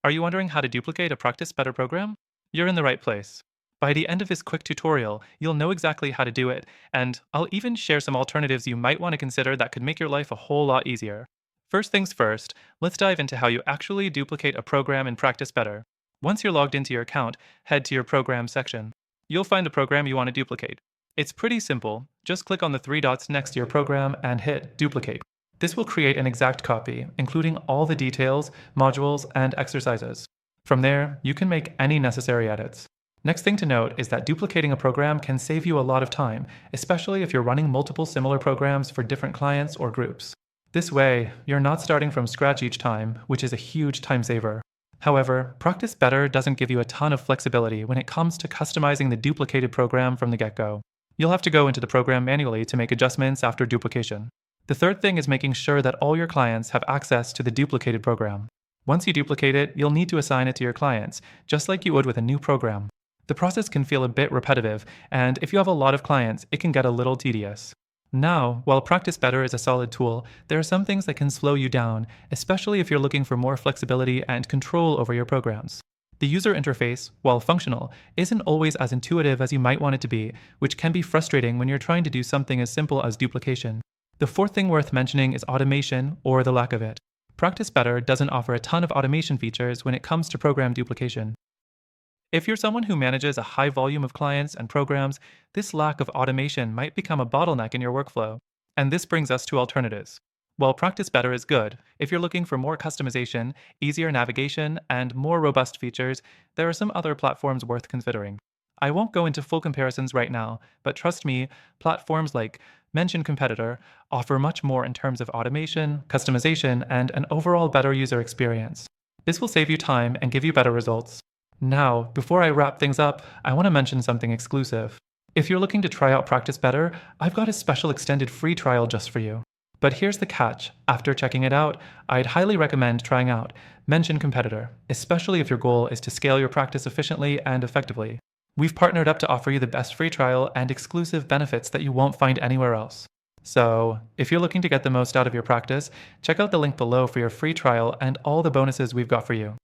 Are you wondering how to duplicate a Practice Better program? You're in the right place. By the end of this quick tutorial, you'll know exactly how to do it, and I'll even share some alternatives you might want to consider that could make your life a whole lot easier. First things first, let's dive into how you actually duplicate a program in Practice Better. Once you're logged into your account, head to your Program section. You'll find the program you want to duplicate. It's pretty simple. Just click on the three dots next to your program and hit Duplicate. This will create an exact copy, including all the details, modules, and exercises. From there, you can make any necessary edits. Next thing to note is that duplicating a program can save you a lot of time, especially if you're running multiple similar programs for different clients or groups. This way, you're not starting from scratch each time, which is a huge time saver. However, Practice Better doesn't give you a ton of flexibility when it comes to customizing the duplicated program from the get-go. You'll have to go into the program manually to make adjustments after duplication. The third thing is making sure that all your clients have access to the duplicated program. Once you duplicate it, you'll need to assign it to your clients, just like you would with a new program. The process can feel a bit repetitive, and if you have a lot of clients, it can get a little tedious. Now, while Practice Better is a solid tool, there are some things that can slow you down, especially if you're looking for more flexibility and control over your programs. The user interface, while functional, isn't always as intuitive as you might want it to be, which can be frustrating when you're trying to do something as simple as duplication. The fourth thing worth mentioning is automation, or the lack of it. Practice Better doesn't offer a ton of automation features when it comes to program duplication. If you're someone who manages a high volume of clients and programs, this lack of automation might become a bottleneck in your workflow. And this brings us to alternatives. While Practice Better is good, if you're looking for more customization, easier navigation, and more robust features, there are some other platforms worth considering. I won't go into full comparisons right now, but trust me, platforms like Mention Competitor offer much more in terms of automation, customization, and an overall better user experience. This will save you time and give you better results. Now, before I wrap things up, I want to mention something exclusive. If you're looking to try out Practice Better, I've got a special extended free trial just for you. But here's the catch. After checking it out, I'd highly recommend trying out Mention Competitor, especially if your goal is to scale your practice efficiently and effectively. We've partnered up to offer you the best free trial and exclusive benefits that you won't find anywhere else. So, if you're looking to get the most out of your practice, check out the link below for your free trial and all the bonuses we've got for you.